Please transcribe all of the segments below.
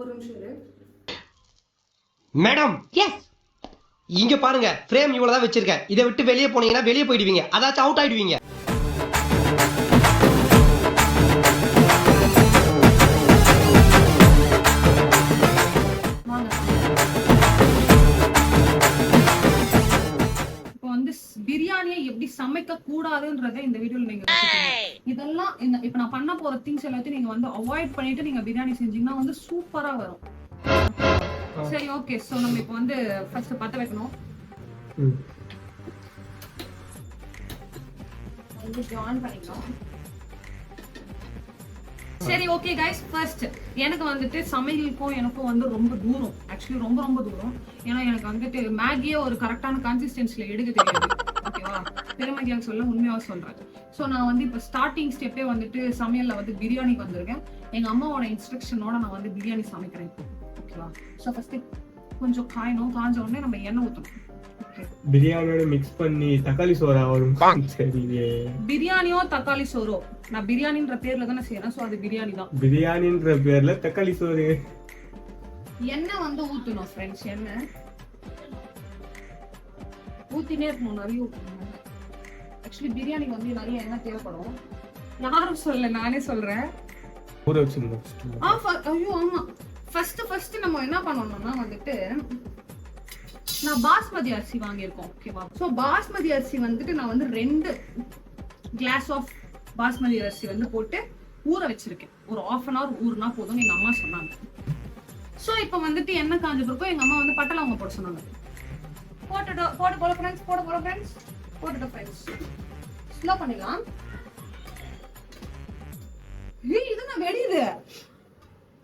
ஒரு நிமிஷம் இரு மேடம். எஸ். இங்க பாருங்க, ஃப்ரேம் இவ்வளவுதான் வச்சிருக்கேன். இதை விட்டு வெளியே போனீங்கன்னா வெளியே போயிடுவீங்க, அதாச்சும் அவுட் ஆயிடுவீங்க. இப்போ வந்து பிரியாணியை எப்படி சமைக்க கூடாதுன்றதை இந்த வீடியோல நீங்க இதெல்லாம் இப்ப நான் பண்ண போற திங்ஸ் எல்லாத்தையும் நீங்க வந்து அவாய்ட் பண்ணிட்டு நீங்க பிரியாணி செஞ்சீங்கன்னா வந்து சூப்பரா வரும். சரி ஓகே. சோ நம்ம இப்போ வந்து ஃபர்ஸ்ட் பத்த வைக்கணும். வந்து ஜாயின் பண்ணிக்கலாம். சரி ஓகே கைஸ், ஃபர்ஸ்ட் எனக்கு வந்துட்டு சமையலுக்கும் எனக்கும் வந்து ரொம்ப தூரம், ஆக்சுவலி ரொம்ப ரொம்ப தூரம். ஏன்னா எனக்கு வந்துட்டு மேகியே ஒரு கரெக்டான கன்சிஸ்டன்சில எடுக்க தெரியாது. ஓகேவா, பெருமையாக சொல்ல உண்மையாக சொல்றேன். ஸோ நான் வந்து இப்போ ஸ்டார்டிங் ஸ்டெப்பே வந்துட்டு சமையல்ல வந்து பிரியாணிக்கு வந்திருக்கேன். எங்க அம்மாவோட இன்ஸ்ட்ரக்ஷனோட நான் வந்து பிரியாணி சமைக்கிறேன். ஓகேவா, ஸோ ஃபர்ஸ்ட் கொஞ்சம் காயணும். காஞ்ச உடனே நம்ம எண்ணெய் ஊற்றணும். பிரியாணியோட மிக்ஸ் பண்ணி தக்காளி சோறா வரும். சரி, பிரியாணியோ தக்காளி சோறோ, நான் பிரியாணின்ற பேர்ல தானே செய்யறேன். சோ அது பிரியாணி தான். பிரியாணின்ற பேர்ல தக்காளி சோறு. எண்ணெய் வந்து ஊத்தணும் ஃப்ரெண்ட்ஸ். எண்ணெய் ஊத்தினே இருக்கணும், நிறைய ஊத்தணும். ஆக்சுவலி பிரியாணிக்கு வந்து நிறைய எண்ணெய் தேவைப்படும். யாரும் சொல்ல, நானே சொல்றேன். ஊற வச்சிருந்தோம். ஐயோ ஆமா, ஃபர்ஸ்ட் நம்ம என்ன பண்ணணும்னா வந்துட்டு நான் பாஸ்மதி அரிசி வாங்கியிருக்கோம். ஓகேவா, ஸோ பாஸ்மதி அரிசி வந்துட்டு நான் வந்து 2 கிளாஸ் ஆஃப் பாஸ்மதி அரிசி வந்து போட்டு ஊற வச்சிருக்கேன். ஒரு 1/2 hour ஊறுனா போதும் எங்க அம்மா சொன்னாங்க. ஸோ இப்போ வந்துட்டு எண்ணெய் காஞ்ச பிறகு எங்க அம்மா வந்து பட்டை லவங்கம் போட சொன்னாங்க. போட ஃப்ரெண்ட்ஸ். போட்டுட்டோம் ஃப்ரெண்ட்ஸ். ஸ்லோ பண்ணிடலாம். இது நான் வெடியுது.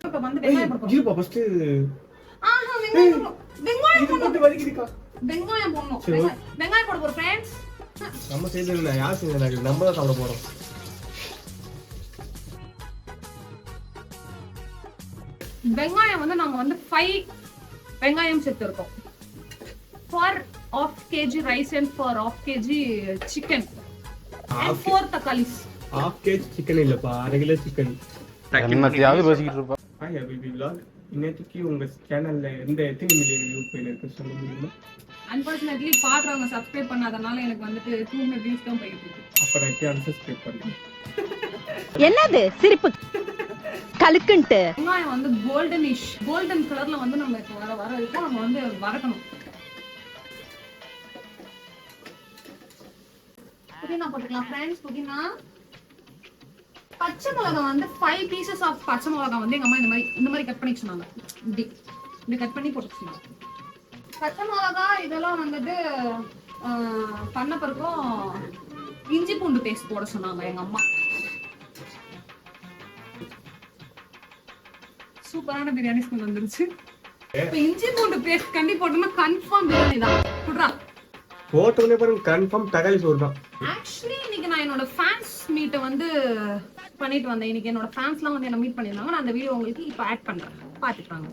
இப்போ வந்து வெங்காயம் போடுறோம். இருப்பா ஃபர்ஸ்ட். ஆஹா, வெங்காயம் போட்டு வதக்கிடுக்கா. வெங்காயம் போடணும். வெங்காயம் போட போறோம் ஃப்ரெண்ட்ஸ். நம்ம செய்யல, யார் செஞ்சா? நம்ம தான் சாப்பிட போறோம். வெங்காயம் வந்து நாங்க வந்து 5 வெங்காயம் சேர்த்திருக்கோம். For 1/2 kg rice and for 1/2 kg chicken and 4 தக்காளிஸ். 1/2 kg சிக்கன் இல்லப்பா, 1/2 கிலோ சிக்கன். என்னத்தையாவது பேசிக்கிட்டு இருப்பா. ஹாய் அபிபி vlog. இன்னைக்கு உங்க சேனல்ல எத்தனை மில்லியன் வியூ போயிருக்கு சொல்ல முடியுமா? அன்பார்ச்சுனேட்லி பாக்குறவங்க சப்ஸ்கிரைப் பண்ணாதனால எனக்கு வந்துட்டு 200 வியூஸ் தான் போயிட்டு இருக்கு. அப்ப நான் அன்சப்ஸ்கிரைப் பண்ணேன். என்னது சிரிப்பு கலுக்குன்ட்டு? வெங்காயம் வந்து கோல்டன் கலர்ல வந்து நம்ம இப்போ வர வரைக்கும் நம்ம வந்து வதக்கணும். புதினா போட்டுக்கலாம் ஃப்ரெண்ட்ஸ். புதினா, பச்சை மிளகாய் வந்து 5 பீசஸ் ஆஃப் பச்சை மிளகாய் வந்து எங்க அம்மா இந்த மாதிரி கட் பண்ணி சொன்னாங்க. இப்படி கட் பண்ணி போட்டு சொன்னாங்க. பச்சை மிளகாய் இதெல்லாம் வந்துட்டு பண்ண பிறகும் இஞ்சி பூண்டு பேஸ்ட் போட சொன்னாங்க எங்க அம்மா. சூப்பரான பிரியாணி ஸ்மெல் வந்துருச்சு. இப்போ இஞ்சி பூண்டு பேஸ்ட் கண்டி போட்டோம்னா கன்ஃபார்ம் பிரியாணி தான். குடுறா போட்டோனே பாருங்க, கன்ஃபார்ம் தக்காளி சோறு தான். ஆக்சுவலி இன்னைக்கு நான் என்னோட ஃபேன்ஸ் மீட்டை வந்து பண்ணிட்டு வந்தேன். இன்னைக்கு என்னோட ஃபேன்ஸ்லாம் வந்து என்ன மீட் பண்ணிருந்தாங்க. நான் அந்த வீடியோ உங்களுக்கு இப்போ ஆட் பண்றேன், பாத்துட்டாங்க.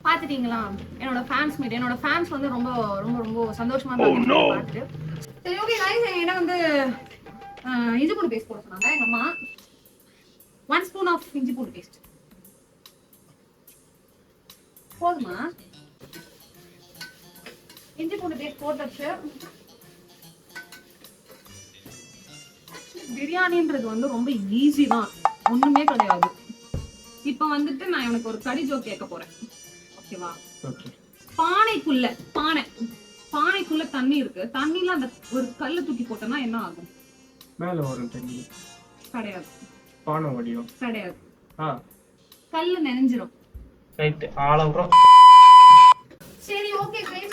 பாத்துட்டீங்களா என்னோட ஃபேன்ஸ் மீட்? என்னோட ஃபேன்ஸ் வந்து ரொம்ப ரொம்ப ரொம்ப சந்தோஷமா இருந்தாங்க. சரி ஓகே गाइस, என்ன வந்து இஞ்சி பூண்டு பேஸ்ட் போட சொன்னாங்க எங்க அம்மா. 1 ஸ்பூன் ஆஃப் இஞ்சி பூண்டு பேஸ்ட் போதுமா? இஞ்சி பூண்டு பேஸ்ட் போட்டாச்சு. பிரியாணின்றது வந்து ரொம்ப ஈஸி தான், ஒண்ணுமே கிடையாது. இப்போ வந்துட்டு நான் எனக்கு ஒரு கடி ஜோக் கேட்க போறேன். ஓகேவா, பானைக்குள்ள தண்ணி இருக்கு. தண்ணில அந்த ஒரு கல்ல தூக்கி போட்டோம்னா என்ன ஆகும்? மேல வரும் தண்ணி. கிடையாது. பானை வடியும். கிடையாது. கல்லு நனைஞ்சிரும். ரைட், ஆளவுறோம். சரி ஓகே गाइस,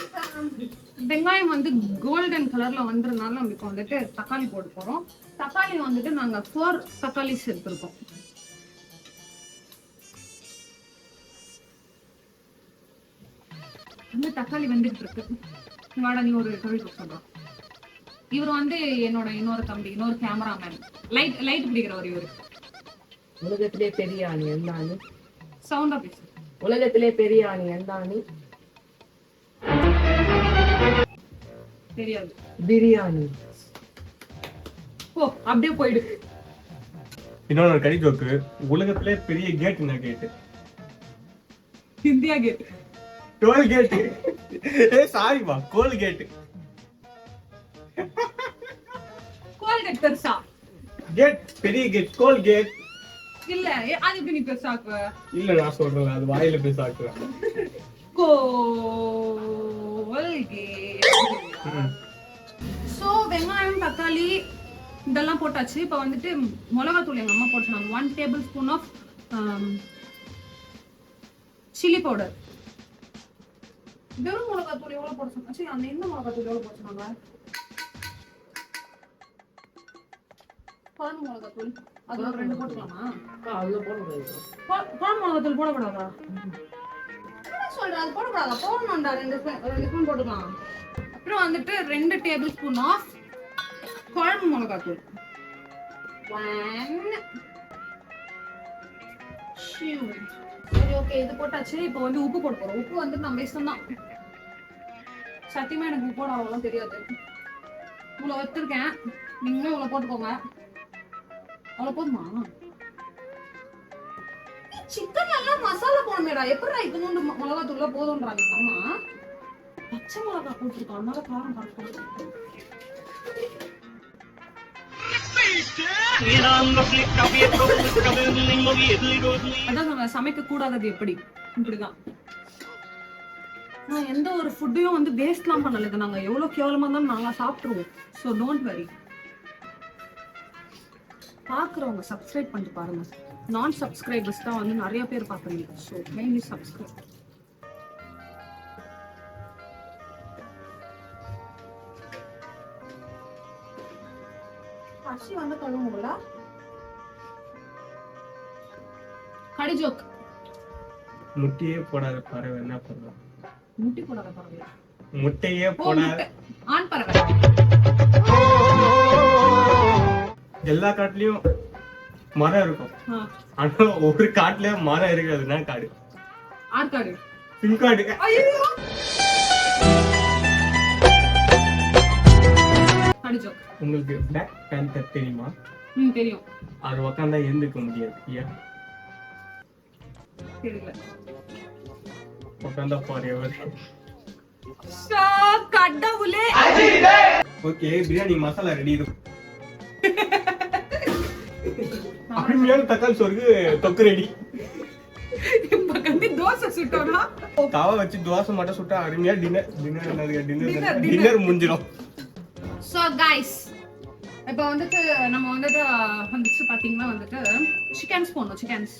வெங்காயம் வந்து கோல்டன் கலர்ல வந்தறனால நம்ம இப்போ வந்துட்டு தக்காளி போட போறோம். தக்காளி வந்துட்டு நாங்க 4 தக்காளி சேர்த்திருக்கோம். இந்த தக்காளி வெந்துட்டு இருக்கு. வாடா நீ ஒரு கழுவி சொல்றோம். இவர் வந்து என்னோட இன்னொரு தம்பி, இன்னொரு கேமராமேன், லைட் பிடிக்கிறவர் இவரு. உலகத்திலே பெரிய ஆணி எந்த ஆணி? சவுண்டா பேசு. உலகத்திலே பெரிய ஆணி எந்த ஆணி? தெரியாது. பிரியாணி. ஓ அப்படியே போயிடு. இன்னொரு கடி ஜோக்கு, உலகத்திலே பெரிய கேட் என்ன gate? India gate. Toll gate. சாரிமா, கோல் கேட். கோல்கேட் பெருசா? கேட் பெரிய கேட், கோல் கேட். இல்ல அது எப்படி நீ பெருசாக்குவ? இல்ல நான் சொல்றேன், அது வாயில போய் சாக்குறேன். கோல்கேட். சோ வெங்காயம், தக்காளி இதெல்லாம் போட்டாச்சு. இப்ப வந்துட்டு மிளகாத்தூள் எங்க அம்மா போட்டுனாங்க. 1 tablespoon ஆஃப் சில்லி பவுடர். வெறும் மிளகாத்தூள் எவ்வளவு போட சொன்னாச்சு? அந்த இந்த மிளகாத்தூள் எவ்வளவு போட சொன்னாங்க? குழம்பு மிளகாத்தூள் அது ஒரு 2 போட்டுக்கலாமா? அதுல போடக்கூடாது. குழம்பு மிளகாத்தூள் போடக்கூடாதா? என்ன சொல்ற? அது போடக்கூடாதா? போடணும்டா. 2 ஸ்பூன் போட்டுக்கலாம். அப்புறம் வந்துட்டு 2 tablespoon ஆஃப் குழம்பு மிளகாத்தூள். 1 2. சரி ஓகே, இது போட்டாச்சு. இப்போ வந்து உப்பு போட போறோம். உப்பு வந்து நம்ம இஷ்டம் தான். சத்தியமா எனக்கு உப்பு போட அவ்வளோ தெரியாது. இவ்வளோ வச்சிருக்கேன், நீங்களும் இவ்வளோ போட்டுக்கோங்க. அவ்வளோ போதுமா? சிக்கன் எல்லாம் மசாலா போடணுமேடா. எப்படிடா இத்தனோண்டு மிளகாத்தூள்ல போதும்ன்றாங்க அம்மா. பச்சை மிளகா போட்டுருக்கோம், அதனால காரம் கரெக்டா. அதான் நம்ம சமைக்க கூடாதது எப்படி இப்படிதான். நான் எந்த ஒரு ஃபுட்டையும் வந்து வேஸ்ட்லாம் பண்ணல. இது நாங்க எவ்வளவு கேவலமா இருந்தாலும் நாங்க சாப்பிட்டுருவோம். So don't worry. பாக்குறவங்க சப்ஸ்கிரைப் பண்ணிட்டு பாருங்க. நான் சப்ஸ்கிரைபர்ஸ் தான் வந்து நிறைய பேர் பாக்குறீங்க. So mainly subscribe. அரிசி வந்து கழுவுங்களா? கடி ஜோக். முட்டையே போடாத பறவை என்ன பண்ணுவோம்? முட்டி போடாத பறவை. முட்டையே ஓ, போடாத முட்டை. ஆண் பறவை. எல்லா காட்டுலயும் மரம் இருக்கும், ஆ, ஆனா ஒரு காட்டுல மரம் இருக்காதுன்னா காடு. ஆற்காடு. சிம்காடு. ஐயோ, கடி ஜோக். உங்களுக்கு பிளாக் பேந்தர் தெரியுமா? தெரியும். அது உக்காந்தா எழுந்துக்க முடியாது. ஏன்? தெரியல. உக்காந்தா forever. கடவுளே. Okay, biryani masala ready. அருமையான தக்காளி சோறுக்கு தொக்கு ரெடி. இப்ப கண்டி தோசை சுட்டோம்னா தவா வச்சு தோசை மட்டும் சுட்டா அருமையா டின்னர் Dinner. டின்னர் முடிஞ்சிடும். சோ கைஸ், இப்ப வந்துட்டு நம்ம வந்துட்டு வந்துச்சு பாத்தீங்கன்னா வந்துட்டு சிக்கன்ஸ் போடணும். சிக்கன்ஸ்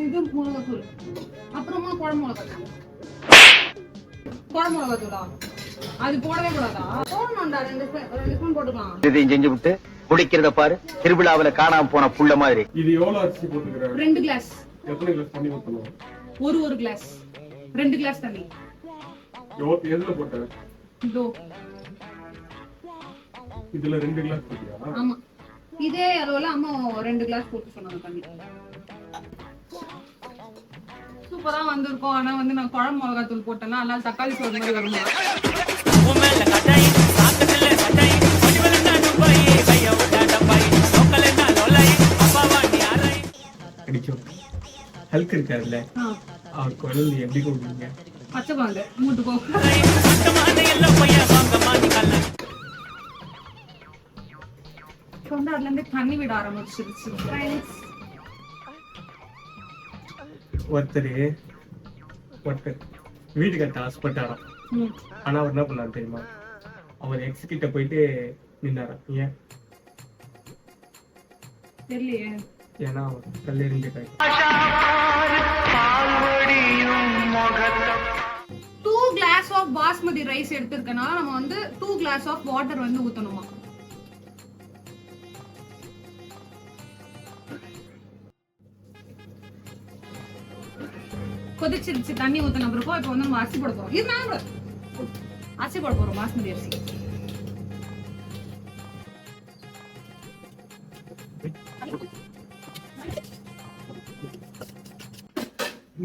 இது மிளகாத்தூள், அப்புறமா குழம்பு மிளகாத்தூள். குழம்பு மிளகாத்தூளா? அது போடவே கூடாதா? போடணும்டா. 2 ஸ்பூன் போட்டுக்கலாம். இதையும் செஞ்சு விட்டு குடிக்கிறத பாரு, திருவிழாவில காணாம போன புள்ள மாதிரி. இது எவ்வளவு அரிசி போட்டுக்கிறாங்க? 2 கிளாஸ். எத்தனை கிளாஸ் தண்ணி ஊத்தணும்? ஒரு கிளாஸ். 2 கிளாஸ் தண்ணி. எதுல போட்ட? இதோ இதுல 2 கிளாஸ் போட்டியா? ஆமா, இதே அளவுல அம்மா 2 கிளாஸ் போட்டு சொன்னாங்க தண்ணி. சூப்பரா வந்திருக்கும். ஆனா வந்து நான் குழம்பு மிளகாத்தூள் போட்டேன்னா அதனால தக்காளி சோறு மாதிரி வருமா? ஹல்க் இருக்காருல்ல, அவர் குழந்தை எப்படி கூப்பிடுவீங்க? பச்சை பாங்க மூட்டு போ. அதுல இருந்து தண்ணி விட ஆரம்பிச்சிருச்சு. ஒருத்தர் வீடு கட்ட ஆசைப்பட்டாராம். ஆனா அவர் என்ன பண்ணாரு தெரியுமா? அவர் எக்ஸ் கிட்ட போயிட்டு நின்னாராம். ஏன்? தெரியலையே. ஏன்னா அவர் கல்லெறிஞ்ச கை. 2 கிளாஸ் ஆஃப் பாஸ்மதி ரைஸ் எடுத்திருக்கனால நம்ம வந்து 2 கிளாஸ் ஆஃப் வாட்டர் வந்து ஊத்தணுமா? கொதிச்சிருச்சு, தண்ணி ஊத்தின பிறகு இப்போ வந்து நம்ம அரிசி போட போறோம். இது நான் அரிசி போட போறோம், பாஸ்மதி அரிசி.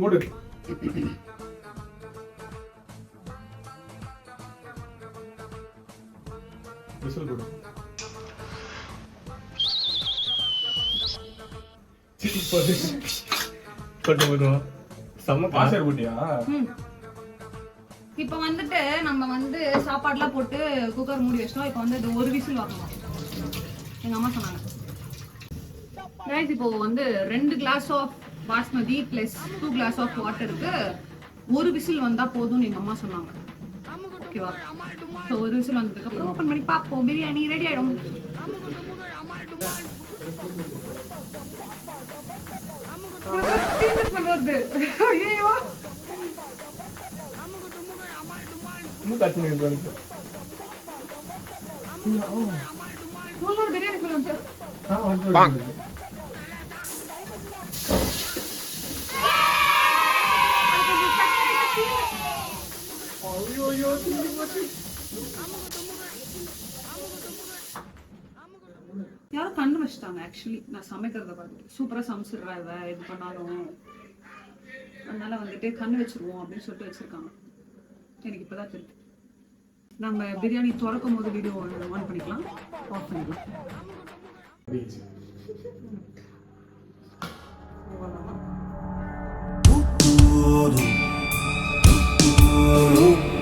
மூடு. விசில் போடு. கொட்டு போதும். செம்ம காசர் போட்டியா? இப்ப வந்துட்டு நம்ம வந்து சாப்பாடுலாம் போட்டு குக்கர் மூடி வச்சிட்டோம். இப்ப வந்து இது ஒரு விசில் வரணும். எங்க அம்மா சொன்னாங்க. Guys, இப்போ வந்து 2 glass of basmati plus 2 glass of வாட்டருக்கு ஒரு விசில் வந்தா போதும்னு எங்க அம்மா சொன்னாங்க. ஓகேவா? ஸோ ஒரு விசில் வந்ததுக்கு அப்புறம் ஓப்பன் பண்ணி பார்ப்போம். பிரியாணி ரெடி ஆயிடும். ஐயோ காட்டுங்க பிரியாணி சொல்லுங்க. யாரும் கண்ணு வச்சுட்டாங்க. ஆக்சுவலி நான் சமைக்கிறத பார்த்துட்டு சூப்பரா சமைச்சிடுறா இவ, இது பண்ணாலும் அதனால வந்துட்டு கண்ணு வச்சிருவோம் அப்படின்னு சொல்லிட்டு வச்சிருக்காங்க. எனக்கு இப்பதான் தெரியுது. நம்ம பிரியாணி திறக்கும் போது வீடியோ ஆன் பண்ணிக்கலாம், ஆஃப் பண்ணிக்கலாம். Ooh, ooh, ooh.